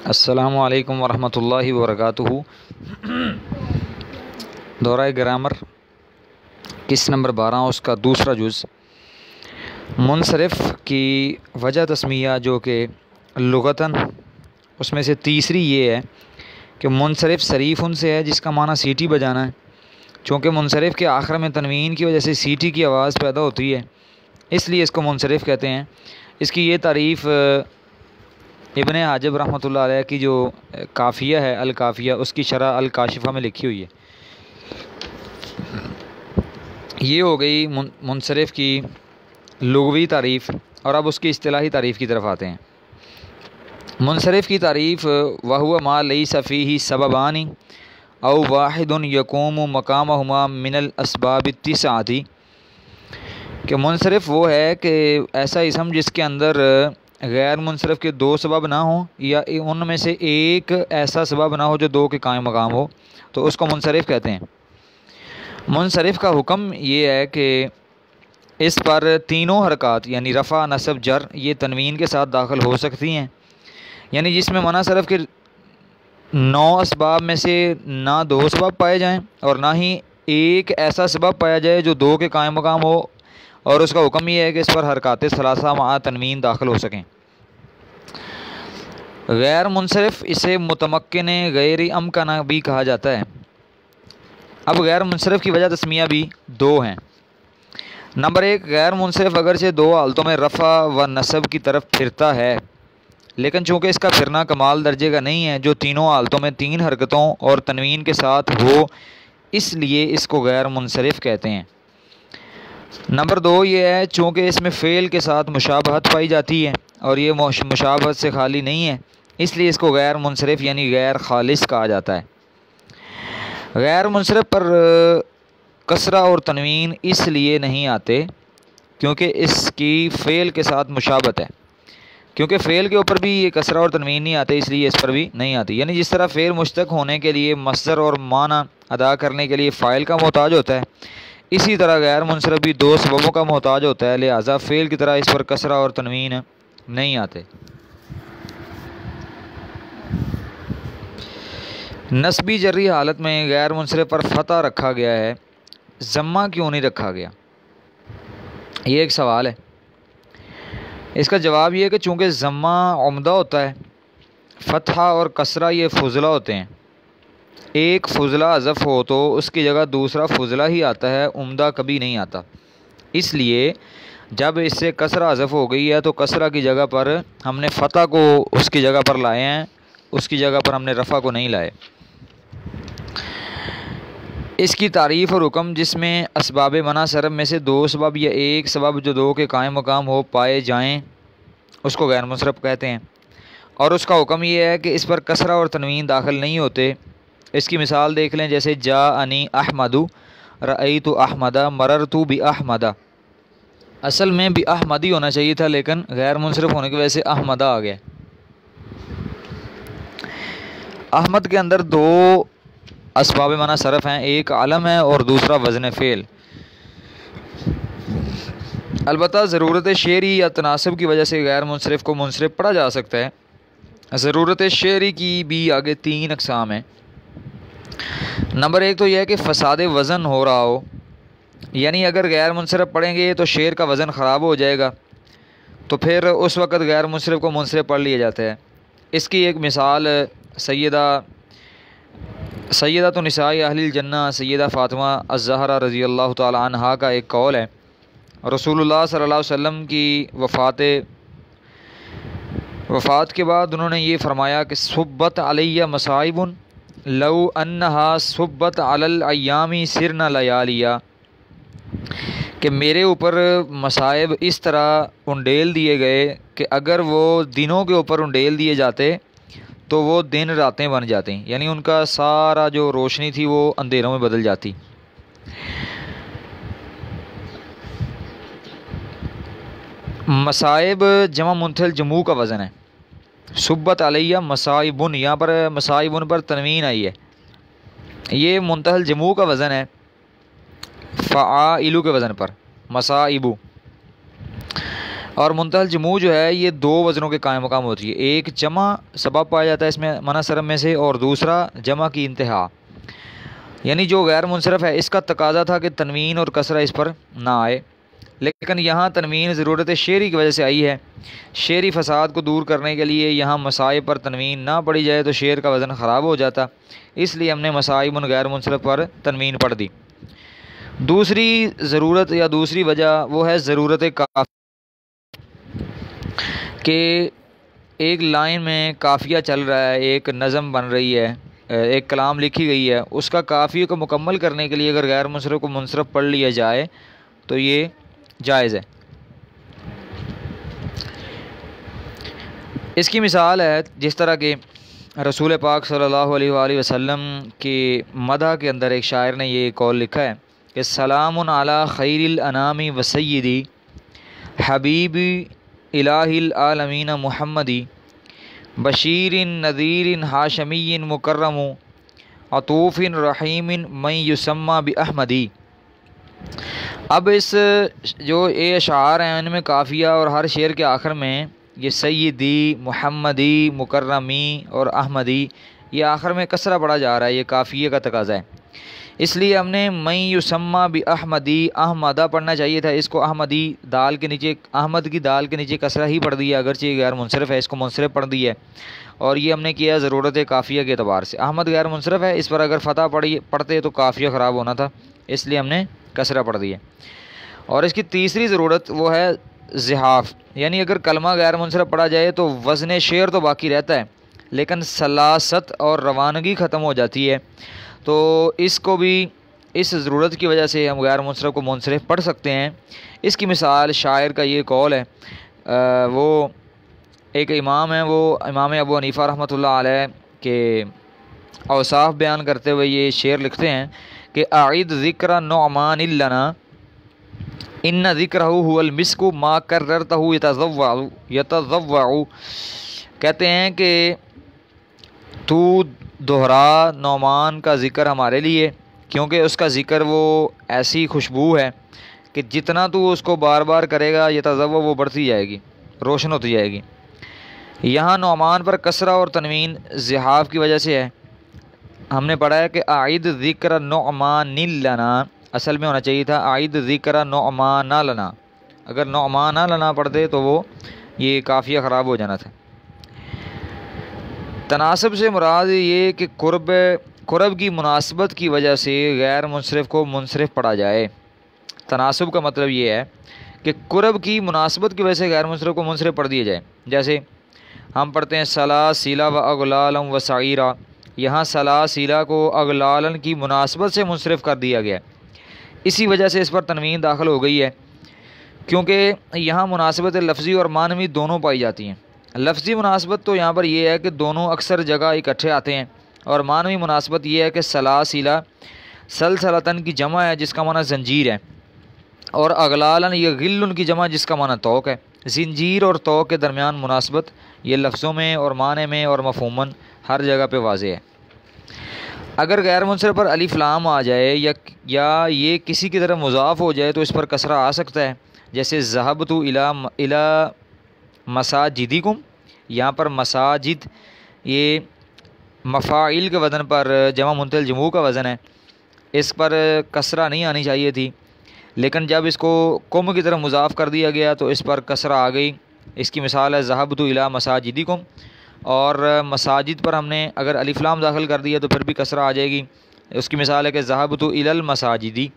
السلام علیکم ورحمۃ اللہ وبرکاتہ۔ دورہ گرامر قسط نمبر 12 اس کا دوسرا جز منصرف کی وجہ تسمیہ، جو کہ لغتاً اس میں سے تیسری یہ ہے کہ منصرف صریف ان سے ہے جس کا معنی سیٹی بجانا ہے۔ چونکہ منصرف کے آخر میں تنوین کی وجہ سے سیٹی کی آواز پیدا ہوتی ہے، اس لیے اس کو منصرف کہتے ہیں۔ اس کی یہ تعریف ابن حاجب رحمۃ اللہ علیہ کی جو کافیہ ہے الکافیہ، اس کی شرح الکاشفہ میں لکھی ہوئی ہے۔ یہ ہو گئی منصرف کی لغوی تعریف، اور اب اس کی اصطلاحی تعریف کی طرف آتے ہیں۔ منصرف کی تعریف وہو ما لیس فیہ سببان او واحد یقوم مقامہما من الاسباب التسعۃ، کہ منصرف وہ ہے کہ ایسا اسم جس کے اندر غیر منصرف کے دو سبب نہ ہوں، یا ان میں سے ایک ایسا سبب نہ ہو جو دو کے قائم مقام ہو، تو اس کو منصرف کہتے ہیں۔ منصرف کا حکم یہ ہے کہ اس پر تینوں حرکات یعنی رفع، نصب، جر یہ تنوین کے ساتھ داخل ہو سکتی ہیں، یعنی جس میں منع صرف کے 9 اسباب میں سے نہ 2 سبب پائے جائیں اور نہ ہی ایک ایسا سبب پایا جائے جو 2 کے قائم مقام ہو، اور اس کا حکم یہ ہے کہ اس پر حرکات ثلاثہ مع تنوین داخل ہو سکیں۔ غیر منصرف اسے متمکن غیر امکنہ بھی کہا جاتا ہے۔ اب غیر منصرف کی وجہ تسمیہ بھی 2 ہیں۔ نمبر 1، غیر منصرف اگرچہ 2 حالتوں میں رفع و نصب کی طرف پھرتا ہے، لیکن چونکہ اس کا پھرنا کمال درجے کا نہیں ہے جو تینوں حالتوں میں 3 حرکتوں اور تنوین کے ساتھ ہو، اس لیے اس کو غیر منصرف کہتے ہیں۔ نمبر 2 یہ ہے، چونکہ اس میں فعل کے ساتھ مشابہت پائی جاتی ہے اور یہ مشابہت سے خالی نہیں ہے، اس لیے اس کو غیر منصرف یعنی غیر خالص کہا جاتا ہے۔ غیر منصرف پر کسرہ اور تنوین اس لیے نہیں آتے کیونکہ اس کی فعل کے ساتھ مشابہت ہے، کیونکہ فعل کے اوپر بھی یہ کسرہ اور تنوین نہیں آتے، اس لیے اس پر بھی نہیں آتی۔ یعنی جس طرح فعل مشتق ہونے کے لیے مصدر اور معنی ادا کرنے کے لیے فاعل کا محتاج ہوتا ہے، اسی طرح غیر منصرف بھی 2 سببوں کا محتاج ہوتا ہے، لہذا فعل کی طرح اس پر کسرہ اور تنوین نہیں آتے۔ نسبی جری حالت میں غیر منصرف پر فتح رکھا گیا ہے، ضمہ کیوں نہیں رکھا گیا؟ یہ ایک سوال ہے۔ اس کا جواب یہ ہے کہ چونکہ ضمہ عمدہ ہوتا ہے، فتحہ اور کسرہ یہ فضلہ ہوتے ہیں۔ ایک فضلہ حذف ہو تو اس کی جگہ دوسرا فضلہ ہی آتا ہے، عمدہ کبھی نہیں آتا۔ اس لیے جب اس سے کسرہ حذف ہو گئی ہے تو کسرہ کی جگہ پر ہم نے فتح کو اس کی جگہ پر لائے ہیں، اس کی جگہ پر ہم نے رفع کو نہیں لائے۔ اس کی تعریف اور حکم، جس میں اسباب منع صرف میں سے 2 سبب یا ایک سبب جو 2 کے قائم مقام ہو پائے جائیں، اس کو غیر منصرف کہتے ہیں۔ اور اس کا حکم یہ ہے کہ اس پر کسرہ اور تنوین داخل نہیں ہوتے۔ اس کی مثال دیکھ لیں، جیسے جاءنی احمد، رأیت احمد، مررت باحمد۔ اصل میں بھی احمد ہی ہونا چاہیے تھا، لیکن غیر منصرف ہونے کی وجہ سے احمد آ گیا۔ احمد کے اندر 2 اسباب منع صرف ہیں، ایک علم ہے اور دوسرا وزن فعل۔ البتہ ضرورت شعری یا تناسب کی وجہ سے غیر منصرف کو منصرف پڑھا جا سکتا ہے۔ ضرورت شعری کی بھی آگے 3 اقسام ہیں۔ نمبر 1 تو یہ ہے کہ فساد وزن ہو رہا ہو، یعنی اگر غیر منصرف پڑھیں گے تو شعر کا وزن خراب ہو جائے گا، تو پھر اس وقت غیر منصرف کو منصرف پڑھ لیا جاتا ہے۔ اس کی ایک مثال سیدۃ نساء اہل الجنہ سیدہ فاطمہ الزہرا رضی اللہ تعالی عنہا کا ایک قول ہے۔ رسول اللہ صلی اللہ علیہ وسلم کی وفات کے بعد انہوں نے یہ فرمایا کہ صبت علیہ مصائب لو انہا صبت علی الایام سرن لیالیا، کہ میرے اوپر مصائب اس طرح انڈیل دیے گئے کہ اگر وہ دنوں کے اوپر انڈیل دیے جاتے تو وہ دن راتیں بن جاتے ہیں، یعنی ان کا سارا جو روشنی تھی وہ اندھیروں میں بدل جاتی۔ مصائب جمع منتھل جموع کا وزن ہے۔ صبت علیہ مصائبن، یہاں پر مصائبن پر تنوین آئی ہے، یہ منتحل جموع کا وزن ہے، فعائلو کے وزن پر مصائبو۔ اور منتہی الجموع جو ہے یہ دو وزنوں کے قائم مقام ہوتی ہے، ایک جمع سبب پایا جاتا ہے اس میں منع صرف میں سے، اور دوسرا جمع کی انتہا، یعنی جو غیر منصرف ہے اس کا تقاضا تھا کہ تنوین اور کسرہ اس پر نہ آئے، لیکن یہاں تنوین ضرورت شعری کی وجہ سے آئی ہے۔ شعری فساد کو دور کرنے کے لیے یہاں مصائب پر تنوین نہ پڑی جائے تو شعر کا وزن خراب ہو جاتا، اس لیے ہم نے مصائب غیر منصرف پر تنوین پڑھ دی۔ دوسری ضرورت یا دوسری وجہ وہ ہے ضرورت کافیہ، کہ ایک لائن میں کافیہ چل رہا ہے، ایک نظم بن رہی ہے، ایک کلام لکھی گئی ہے، اس کا کافیہ کو مکمل کرنے کے لیے اگر غیر منصرف کو منصرف پڑھ لیا جائے تو یہ جائز ہے۔ اس کی مثال ہے جس طرح کہ رسول پاک صلی اللہ علیہ وآلہ وسلم کی مدح کے اندر ایک شاعر نے یہ قول لکھا ہے کہ سلام علی خیر الانام و سیدی حبیبی الہ العالمین محمدی بشیر نذیر ہاشمی مکرم عطوف رحیم من یسمى باحمدی۔ اب اس جو یہ اشعار ہیں ان میں کافیہ اور ہر شعر کے آخر میں یہ سیدی، محمدی، مکرمی اور احمدی، یہ آخر میں کسرہ پڑھا جا رہا ہے، یہ کافیہ کا تقاضا ہے، اس لیے ہم نے من یسمى باحمدی احمدہ پڑھنا چاہیے تھا، اس کو احمدی دال کے نیچے، احمد کی دال کے نیچے کسرہ ہی پڑھ دیا، اگرچہ غیر منصرف ہے اس کو منصرف پڑھ دیا ہے، اور یہ ہم نے کیا ضرورت کافیہ کے اعتبار سے۔ احمد غیر منصرف ہے، اس پر اگر فتح پڑھتے تو کافیہ خراب ہونا تھا، اس لیے ہم نے کسرہ پڑھ دیا۔ اور اس کی تیسری ضرورت وہ ہے زحاف، یعنی اگر کلمہ غیر منصرف پڑھا جائے تو وزن شعر تو باقی رہتا ہے لیکن سلاست اور روانگی ختم ہو جاتی ہے، تو اس کو بھی اس ضرورت کی وجہ سے ہم غیر منصرف کو منصرف پڑھ سکتے ہیں۔ اس کی مثال شاعر کا یہ قول ہے، وہ ایک امام ہیں، وہ امام ابو حنیفہ رحمۃ اللہ علیہ کے اوصاف بیان کرتے ہوئے یہ شعر لکھتے ہیں کہ اعید ذکر نعمان لنا ان ذکرہ هو المسک ما کررتہ یتضوع، کہتے ہیں کہ تو دہرا نعمان کا ذکر ہمارے لیے، کیونکہ اس کا ذکر وہ ایسی خوشبو ہے کہ جتنا تو اس کو بار بار کرے گا یتضوع وہ بڑھتی جائے گی، روشن ہوتی جائے گی۔ یہاں نعمان پر کسرہ اور تنوین زحاف کی وجہ سے ہے۔ ہم نے پڑھا ہے کہ اعید ذکر نعمان لنا، اصل میں ہونا چاہیے تھا اعید ذکر نعمان لنا، اگر نعمان لنا پڑھتے تو وہ یہ کافیہ خراب ہو جانا تھا۔ تناسب سے مراد یہ کہ قرب کی مناسبت کی وجہ سے غیر منصرف کو منصرف پڑھا جائے۔ تناسب کا مطلب یہ ہے کہ قرب کی مناسبت کی وجہ سے غیر منصرف کو منصرف پڑھ دیا جائے، جیسے ہم پڑھتے ہیں سلاسل و اغلالا و سعیرا، یہاں سلاسل کو اغلالن کی مناسبت سے منصرف کر دیا گیا، اسی وجہ سے اس پر تنوین داخل ہو گئی ہے، کیونکہ یہاں مناسبت لفظی اور معنوی دونوں پائی جاتی ہیں۔ لفظی مناسبت تو یہاں پر یہ ہے کہ دونوں اکثر جگہ اکٹھے آتے ہیں، اور معنوی مناسبت یہ ہے کہ سلاسل سلسلتن کی جمع ہے جس کا معنی زنجیر ہے، اور اغلالن یہ غلن کی جمع جس کا معنی توق ہے۔ زنجیر اور توق کے درمیان مناسبت یہ لفظوں میں اور معنی میں اور مفہوماً ہر جگہ پہ واضح ہے۔ اگر غیر منصرف پر الف لام آ جائے یا یہ کسی کی طرف مضاف ہو جائے تو اس پر کسرہ آ سکتا ہے، جیسے ذہبت الی مساجدکم، یہاں پر مساجد یہ مفاعل کے وزن پر جمع منتہی الجموع کا وزن ہے، اس پر کسرہ نہیں آنی چاہیے تھی، لیکن جب اس کو کم کی طرف مضاف کر دیا گیا تو اس پر کسرہ آ گئی۔ اس کی مثال ہے ذہبت الی مساجدکم، اور مساجد پر ہم نے اگر الف لام داخل کر دیا تو پھر بھی کسرہ آ جائے گی۔ اس کی مثال ہے کہ ذہبت الی المساجدی،